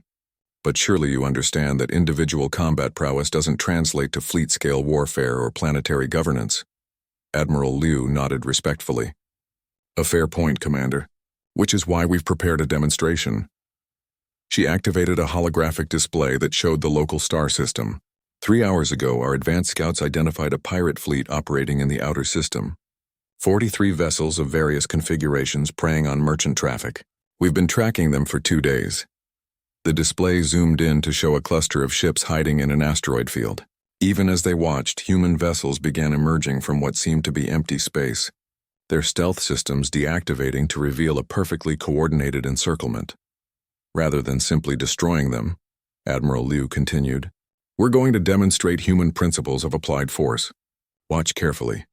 But surely you understand that individual combat prowess doesn't translate to fleet-scale warfare or planetary governance. Admiral Liu nodded respectfully. A fair point, Commander, which is why we've prepared a demonstration. She activated a holographic display that showed the local star system. 3 hours ago, our advanced scouts identified a pirate fleet operating in the outer system. 43 vessels of various configurations preying on merchant traffic. We've been tracking them for 2 days. The display zoomed in to show a cluster of ships hiding in an asteroid field. Even as they watched, human vessels began emerging from what seemed to be empty space, their stealth systems deactivating to reveal a perfectly coordinated encirclement. Rather than simply destroying them, Admiral Liu continued, "We're going to demonstrate human principles of applied force. Watch carefully."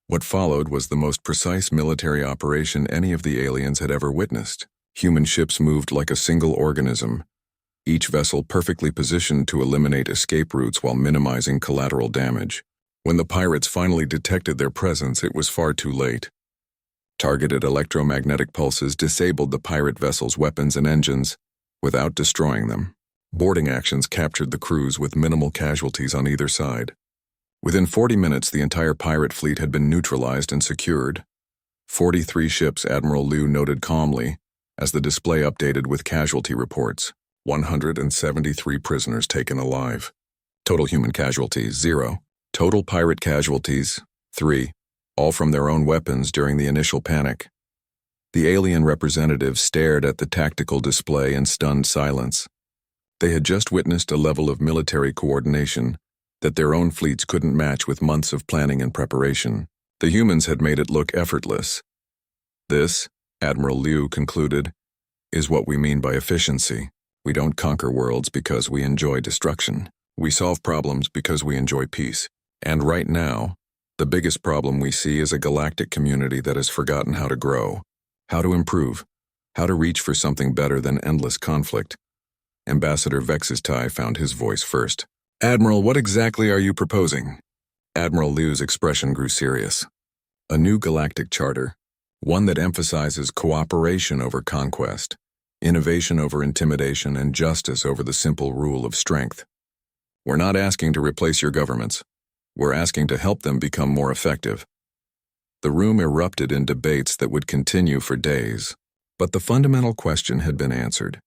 What followed was the most precise military operation any of the aliens had ever witnessed. Human ships moved like a single organism, each vessel perfectly positioned to eliminate escape routes while minimizing collateral damage. When the pirates finally detected their presence, it was far too late. Targeted electromagnetic pulses disabled the pirate vessel's weapons and engines without destroying them. Boarding actions captured the crews with minimal casualties on either side. Within 40 minutes, the entire pirate fleet had been neutralized and secured. 43 ships, Admiral Liu noted calmly, as the display updated with casualty reports. 173 prisoners taken alive. Total human casualties, 0. Total pirate casualties, 3. All from their own weapons during the initial panic. The alien representatives stared at the tactical display in stunned silence. They had just witnessed a level of military coordination that their own fleets couldn't match with months of planning and preparation. The humans had made it look effortless. This, Admiral Liu concluded, is what we mean by efficiency. We don't conquer worlds because we enjoy destruction. We solve problems because we enjoy peace. And right now, the biggest problem we see is a galactic community that has forgotten how to grow, how to improve, how to reach for something better than endless conflict. Ambassador Vex's tie found his voice first. "Admiral, what exactly are you proposing?" Admiral Liu's expression grew serious. "A new galactic charter, one that emphasizes cooperation over conquest, innovation over intimidation, and justice over the simple rule of strength. We're not asking to replace your governments. We're asking to help them become more effective." The room erupted in debates that would continue for days, but the fundamental question had been answered.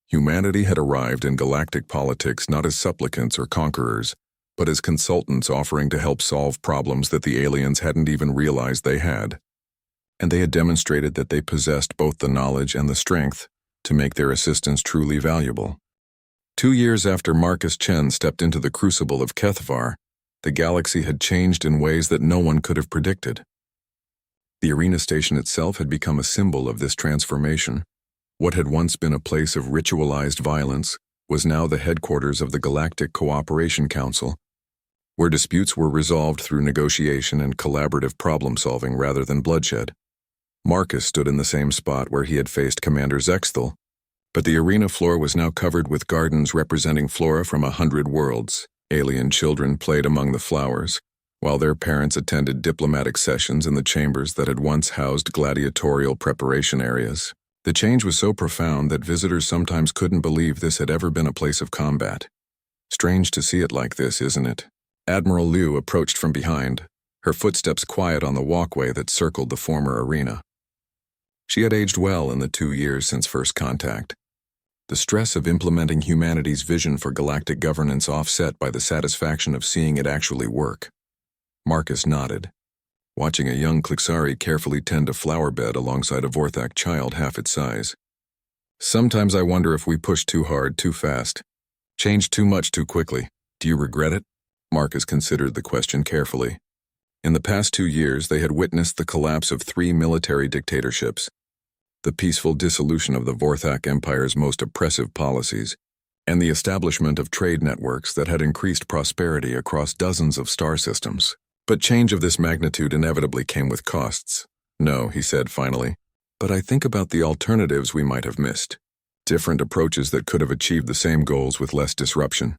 Humanity had arrived in galactic politics not as supplicants or conquerors, but as consultants offering to help solve problems that the aliens hadn't even realized they had. And they had demonstrated that they possessed both the knowledge and the strength to make their assistance truly valuable. 2 years after Marcus Chen stepped into the crucible of Kethvar, the galaxy had changed in ways that no one could have predicted. The arena station itself had become a symbol of this transformation. What had once been a place of ritualized violence was now the headquarters of the Galactic Cooperation Council, where disputes were resolved through negotiation and collaborative problem-solving rather than bloodshed. Marcus stood in the same spot where he had faced Commander Zexthal, but the arena floor was now covered with gardens representing flora from 100 worlds. Alien children played among the flowers, while their parents attended diplomatic sessions in the chambers that had once housed gladiatorial preparation areas. The change was so profound that visitors sometimes couldn't believe this had ever been a place of combat. Strange to see it like this, isn't it? Admiral Liu approached from behind, her footsteps quiet on the walkway that circled the former arena. She had aged well in the 2 years since first contact. The stress of implementing humanity's vision for galactic governance offset by the satisfaction of seeing it actually work. Marcus nodded, watching a young Klixari carefully tend a flower bed alongside a Vorthak child half its size. "Sometimes I wonder if we pushed too hard, too fast, changed too much too quickly. Do you regret it?" Marcus considered the question carefully. In the past 2 years, they had witnessed the collapse of 3 military dictatorships, the peaceful dissolution of the Vorthak Empire's most oppressive policies, and the establishment of trade networks that had increased prosperity across dozens of star systems. But change of this magnitude inevitably came with costs. "No," he said finally, "but I think about the alternatives we might have missed. Different approaches that could have achieved the same goals with less disruption."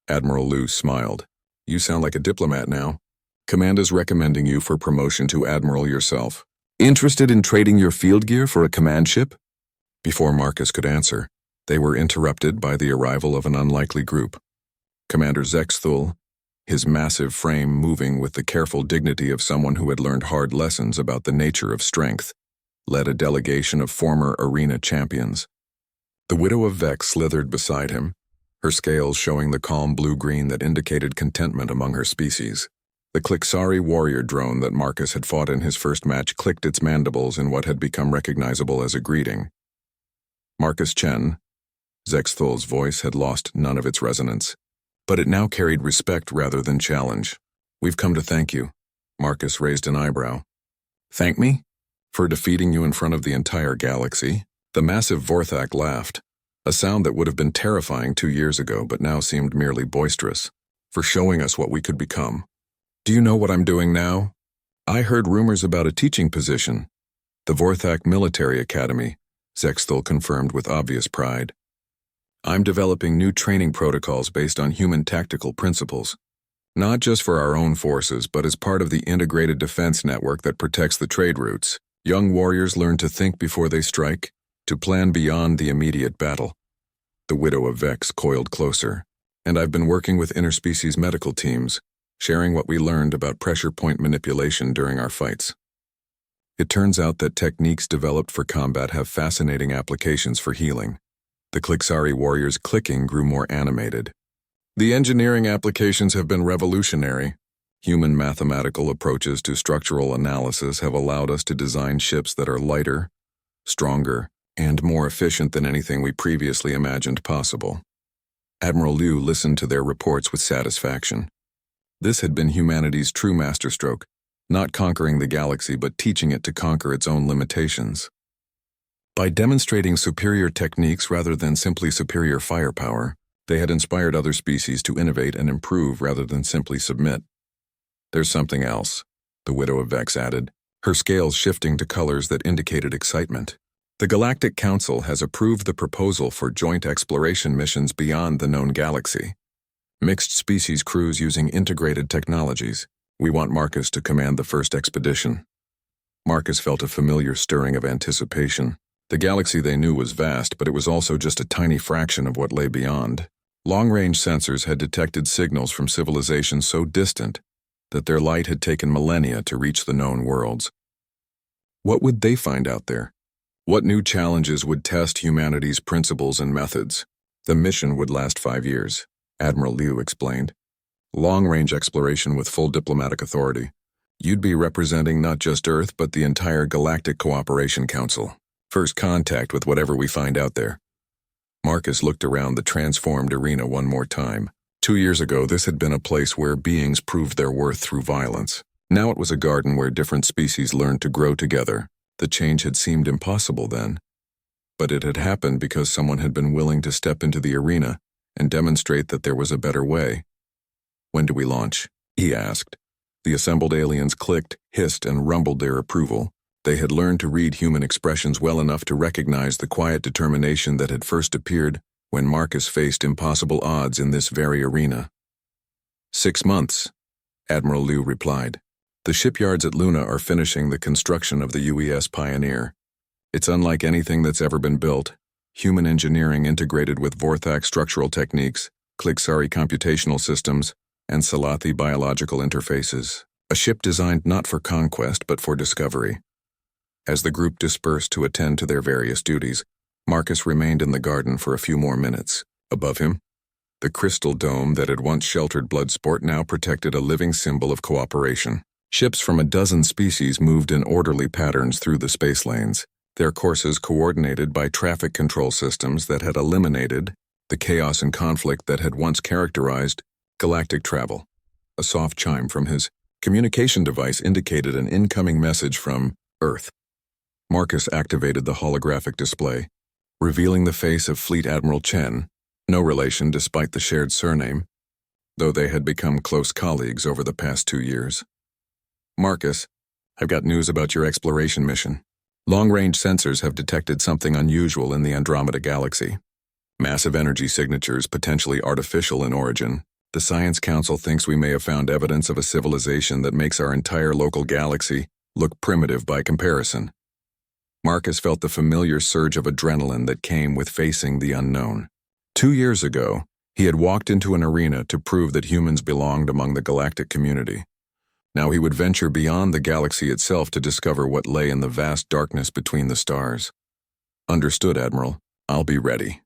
Admiral Liu smiled. "You sound like a diplomat now. Commander's recommending you for promotion to Admiral yourself. Interested in trading your field gear for a command ship?" Before Marcus could answer, they were interrupted by the arrival of an unlikely group. Commander Zexthal, his massive frame moving with the careful dignity of someone who had learned hard lessons about the nature of strength, led a delegation of former arena champions. The widow of Vex slithered beside him, her scales showing the calm blue-green that indicated contentment among her species. The Klixari warrior drone that Marcus had fought in his first match clicked its mandibles in what had become recognizable as a greeting. "Marcus Chen." Zexthal's voice had lost none of its resonance. but it now carried respect rather than challenge. "We've come to thank you." Marcus raised an eyebrow. "Thank me? For defeating you in front of the entire galaxy?" The massive Vorthak laughed, a sound that would have been terrifying 2 years ago but now seemed merely boisterous. "For showing us what we could become. Do you know what I'm doing now? I heard rumors about a teaching position. The Vorthak Military Academy," Zexthal confirmed with obvious pride. "I'm developing new training protocols based on human tactical principles. Not just for our own forces, but as part of the integrated defense network that protects the trade routes. Young warriors learn to think before they strike, to plan beyond the immediate battle." The widow of Vex coiled closer. "And I've been working with interspecies medical teams, sharing what we learned about pressure point manipulation during our fights. It turns out that techniques developed for combat have fascinating applications for healing." The Klixari warriors' clicking grew more animated. "The engineering applications have been revolutionary. Human mathematical approaches to structural analysis have allowed us to design ships that are lighter, stronger, and more efficient than anything we previously imagined possible." Admiral Liu listened to their reports with satisfaction. This had been humanity's true masterstroke, not conquering the galaxy but teaching it to conquer its own limitations. By demonstrating superior techniques rather than simply superior firepower, they had inspired other species to innovate and improve rather than simply submit. "There's something else," the widow of Vex added, her scales shifting to colors that indicated excitement. "The Galactic Council has approved the proposal for joint exploration missions beyond the known galaxy. Mixed species crews using integrated technologies. We want Marcus to command the first expedition." Marcus felt a familiar stirring of anticipation. The galaxy they knew was vast, but it was also just a tiny fraction of what lay beyond. Long-range sensors had detected signals from civilizations so distant that their light had taken millennia to reach the known worlds. What would they find out there? What new challenges would test humanity's principles and methods? The mission would last 5 years, Admiral Liu explained. Long-range exploration with full diplomatic authority. You'd be representing not just Earth, but the entire Galactic Cooperation Council. First contact with whatever we find out there. Marcus looked around the transformed arena one more time. 2 years ago, this had been a place where beings proved their worth through violence. Now it was a garden where different species learned to grow together. The change had seemed impossible then. But it had happened because someone had been willing to step into the arena and demonstrate that there was a better way. "When do we launch?" he asked. The assembled aliens clicked, hissed, and rumbled their approval. They had learned to read human expressions well enough to recognize the quiet determination that had first appeared when Marcus faced impossible odds in this very arena. 6 months, Admiral Liu replied. "The shipyards at Luna are finishing the construction of the UES Pioneer. It's unlike anything that's ever been built. Human engineering integrated with Vorthak structural techniques, Klixari computational systems, and Salathi biological interfaces. A ship designed not for conquest but for discovery." As the group dispersed to attend to their various duties, Marcus remained in the garden for a few more minutes. Above him, the crystal dome that had once sheltered Bloodsport now protected a living symbol of cooperation. Ships from a dozen species moved in orderly patterns through the space lanes, their courses coordinated by traffic control systems that had eliminated the chaos and conflict that had once characterized galactic travel. A soft chime from his communication device indicated an incoming message from Earth. Marcus activated the holographic display, revealing the face of Fleet Admiral Chen, no relation despite the shared surname, though they had become close colleagues over the past 2 years. "Marcus, I've got news about your exploration mission. Long-range sensors have detected something unusual in the Andromeda Galaxy. Massive energy signatures, potentially artificial in origin. The Science Council thinks we may have found evidence of a civilization that makes our entire local galaxy look primitive by comparison." Marcus felt the familiar surge of adrenaline that came with facing the unknown. 2 years ago, he had walked into an arena to prove that humans belonged among the galactic community. Now he would venture beyond the galaxy itself to discover what lay in the vast darkness between the stars. "Understood, Admiral. I'll be ready."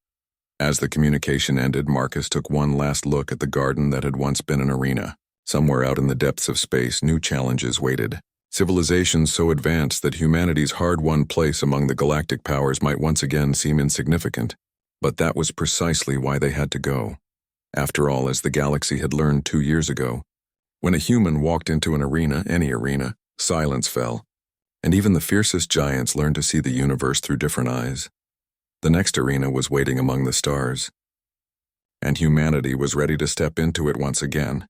As the communication ended, Marcus took one last look at the garden that had once been an arena. Somewhere out in the depths of space, new challenges waited. Civilizations so advanced that humanity's hard-won place among the galactic powers might once again seem insignificant. But that was precisely why they had to go. After all, as the galaxy had learned 2 years ago, when a human walked into an arena, any arena, silence fell, and even the fiercest giants learned to see the universe through different eyes. The next arena was waiting among the stars, and humanity was ready to step into it once again.